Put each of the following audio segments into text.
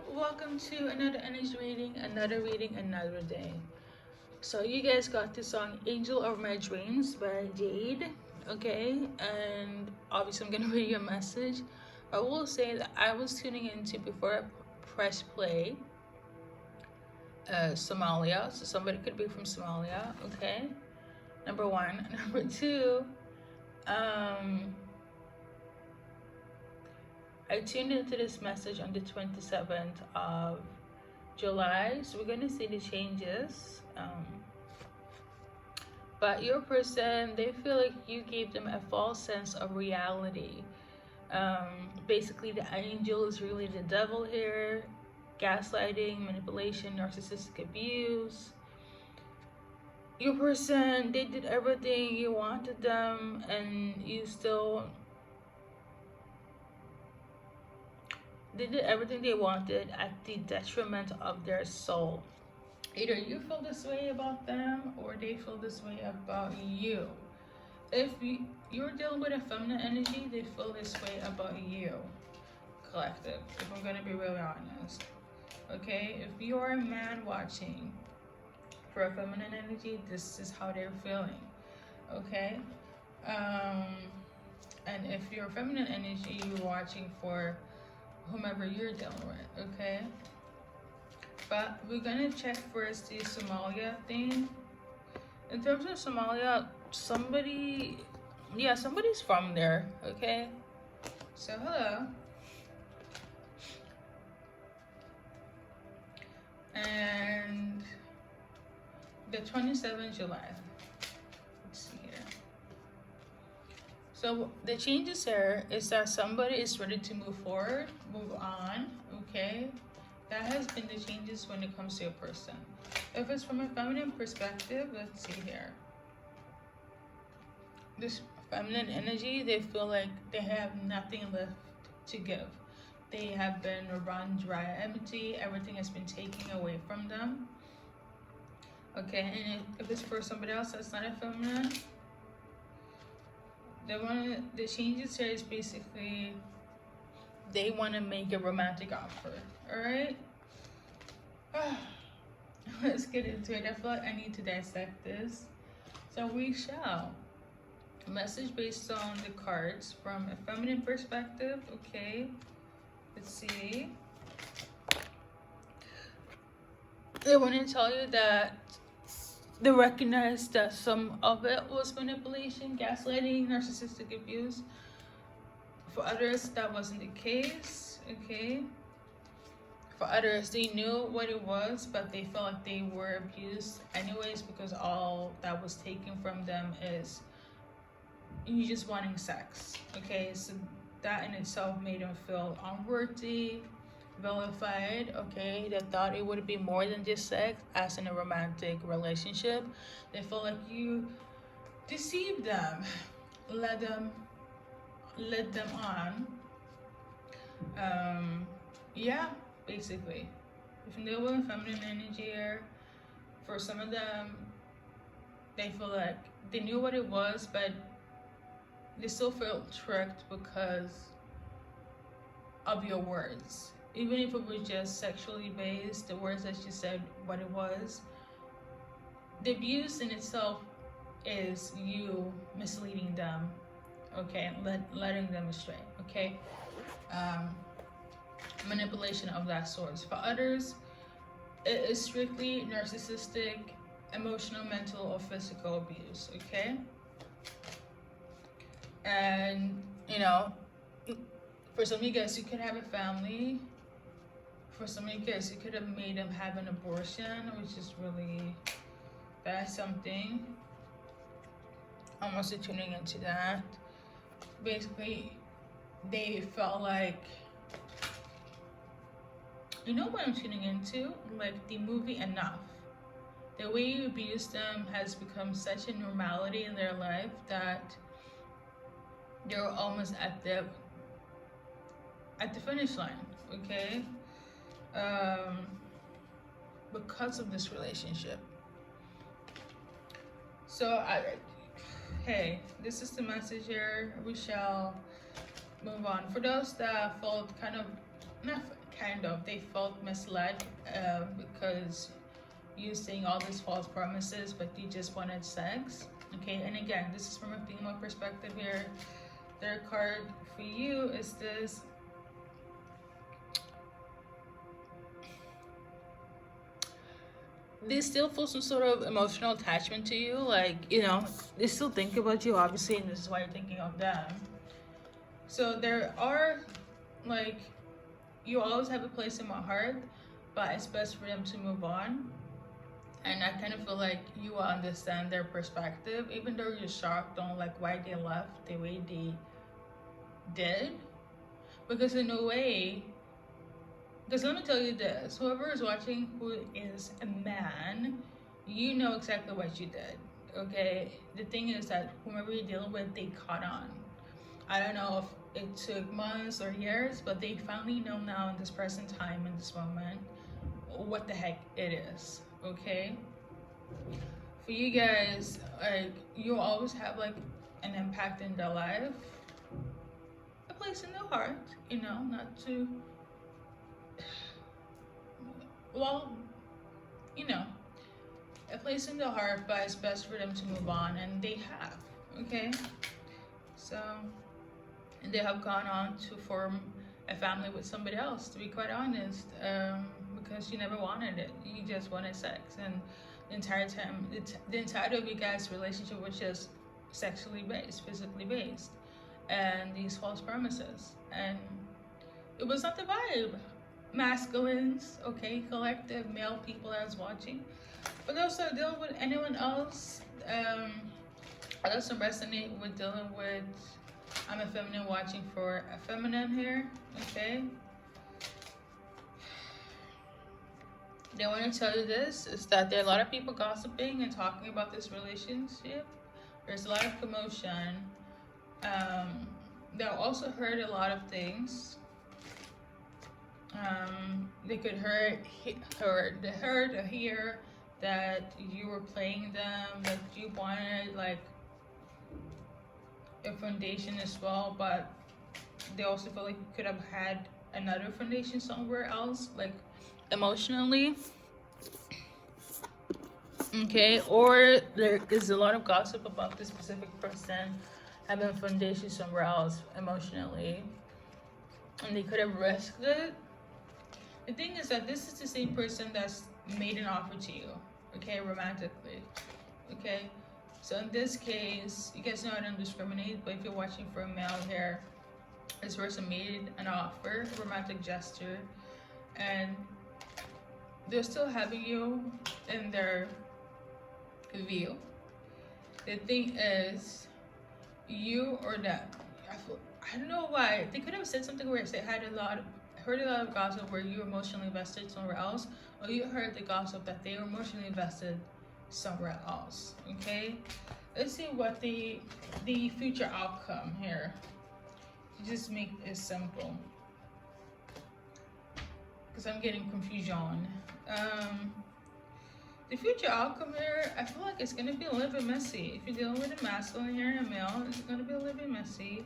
Welcome to another energy reading, another day. So you guys got the song Angel of My Dreams by Jade, okay? And obviously I'm gonna read you a message. I will say that I was tuning into before I press play, Somalia. So somebody could be from Somalia, okay? Number one. Number two, I tuned into this message on the 27th of July, so we're gonna see the changes. But your person, they feel like you gave them a false sense of reality. Basically, the angel is really the devil here. Gaslighting, manipulation, narcissistic abuse. Your person, they did everything you wanted them, and you still they did everything they wanted at the detriment of their soul. Either you feel this way about them or they feel this way about you. If you're dealing with a feminine energy, they feel this way about you, collective, if I'm going to be really honest. Okay, if you are a man watching for a feminine energy, this is how they're feeling. Okay, and if you're a feminine energy, you're watching for whomever you're dealing with. Okay, but we're gonna check first the Somalia thing. In terms of Somalia, somebody's from there. Okay, so hello. And the 27th July. Let's see here. So the changes here is that somebody is ready to move forward, move on, okay? That has been the changes when it comes to a person. If it's from a feminine perspective, let's see here. This feminine energy, they feel like they have nothing left to give. They have been run dry, empty. Everything has been taken away from them. Okay, and if it's for somebody else that's not a feminine, the changes here is basically they want to make a romantic offer. All right, let's get into it. I feel like I need to dissect this, so we shall. Message based on the cards from a feminine perspective. Okay, let's see. They want to tell you that they recognize that some of it was manipulation, gaslighting, narcissistic abuse. For others, that wasn't the case. Okay, for others, they knew what it was, but they felt like they were abused anyways, because all that was taken from them is you just wanting sex. Okay, so that in itself made them feel unworthy, vilified. Okay, they thought it would be more than just sex, as in a romantic relationship. They felt like you deceived them, led them on. Yeah, basically, if they were in feminine energy here, for some of them, they feel like they knew what it was, but they still felt tricked because of your words. Even if it was just sexually based, the words that you said, what it was. The abuse in itself is you misleading them, okay, letting them astray, okay? Manipulation of that sort. For others, it is strictly narcissistic, emotional, mental, or physical abuse, okay? And you know, for some of you guys, you could have a family. For some of you guys, you could have made them have an abortion, which is really bad. Something. I'm also tuning into that. Basically, they felt like, you know what I'm tuning into? Like the movie Enough. The way you abuse them has become such a normality in their life that they're almost at the finish line, okay? Because of this relationship. So hey, this is the message here. We shall move on. For those that felt kind kind of, they felt misled because you saying all these false promises, but you just wanted sex. Okay, and again, this is from a female perspective here. Their card for you is this. They still feel some sort of emotional attachment to you, like, you know, they still think about you, obviously, and this is why you're thinking of them. So there are, like, you always have a place in my heart, but it's best for them to move on. And I kind of feel like you will understand their perspective, even though you're shocked on like why they left the way they did. Because in a way, because let me tell you this, whoever is watching who is a man, you know exactly what you did, okay? The thing is that whoever you're dealing with, they caught on. I don't know if it took months or years, but they finally know now in this present time, in this moment, what the heck it is, okay? For you guys, like, you always have like an impact in their life, a place in their heart, you know, not to, well, you know, a place in the heart, but it's best for them to move on, and they have, okay? So, and they have gone on to form a family with somebody else, to be quite honest, because you never wanted it. You just wanted sex, and the entire time, the entirety of you guys' relationship was just sexually based, physically based, and these false promises, and it was not the vibe. Masculines, okay, collective male people that was watching, but also dealing with anyone else. I also resonate with dealing with, I'm a feminine watching for a feminine here, okay? They want to tell you this, is that there are a lot of people gossiping and talking about this relationship. There's a lot of commotion. They'll also heard a lot of things. They could heard or hear that you were playing them, that you wanted like a foundation as well, but they also feel like you could have had another foundation somewhere else, like emotionally, okay? Or there is a lot of gossip about this specific person having a foundation somewhere else emotionally, and they could have risked it. The thing is that this is the same person that's made an offer to you, okay, romantically, okay? So in this case, you guys know I don't discriminate, but if you're watching for a male here, this person made an offer, a romantic gesture, and they're still having you in their view. The thing is, you or that, I don't know why, they could have said something where they had heard a lot of gossip where you were emotionally invested somewhere else, or you heard the gossip that they were emotionally invested somewhere else, okay? Let's see what the future outcome here. Just make it simple, because I'm getting confusion. The future outcome here, I feel like it's going to be a little bit messy. If you're dealing with a masculine here and a male, it's going to be a little bit messy.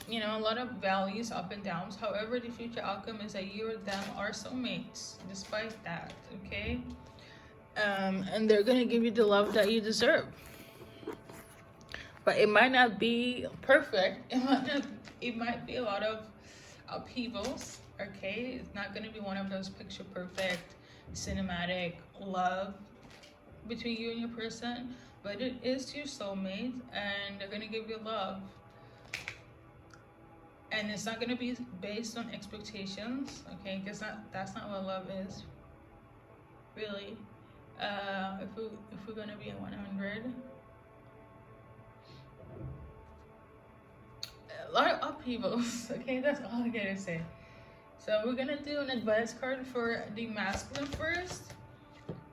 You know, a lot of values up and downs. However, the future outcome is that you or them are soulmates, despite that, okay? And they're going to give you the love that you deserve. But it might not be perfect. It might be a lot of upheavals, okay? It's not going to be one of those picture perfect cinematic love between you and your person, but it is your soulmate, and they're going to give you love. And it's not going to be based on expectations, okay? Because that's not what love is, really. If we're going to be at 100, a lot of upheavals, okay? That's all I gotta say. So we're gonna do an advice card for the masculine first.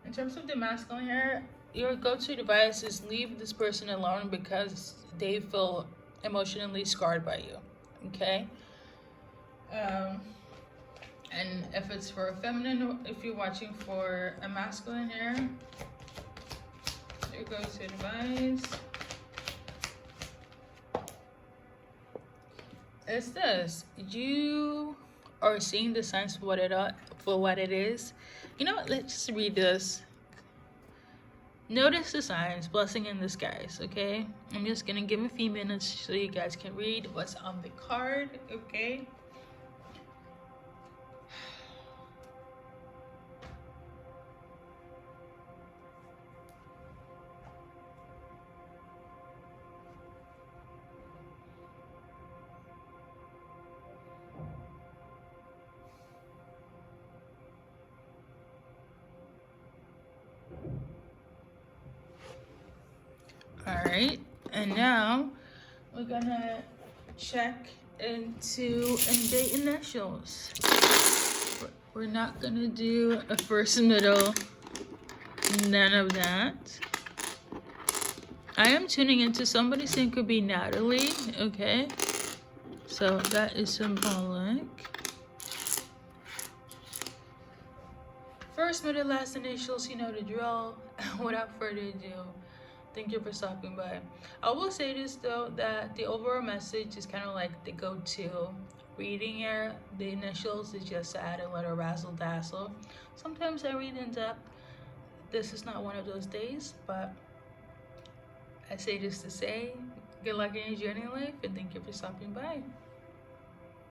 In terms of the masculine here, your go-to advice is leave this person alone because they feel emotionally scarred by you, okay? And if it's for a feminine, if you're watching for a masculine here, your go-to advice is this: you or seeing the signs for what it is. You know what? Let's just read this. Notice the signs, blessing in disguise, okay? I'm just gonna give a few minutes so you guys can read what's on the card, okay? Alright, and now we're gonna check into end date initials. We're not gonna do a first, middle, none of that. I am tuning into somebody saying could be Natalie, okay? So that is symbolic. First, middle, last initials, you know the drill. Without further ado, thank you for stopping by. I will say this though, that the overall message is kind of like the go-to reading here. The initials is just to add a little razzle dazzle. Sometimes I read in depth. This is not one of those days, but I say this to say good luck in your journey in life, and thank you for stopping by.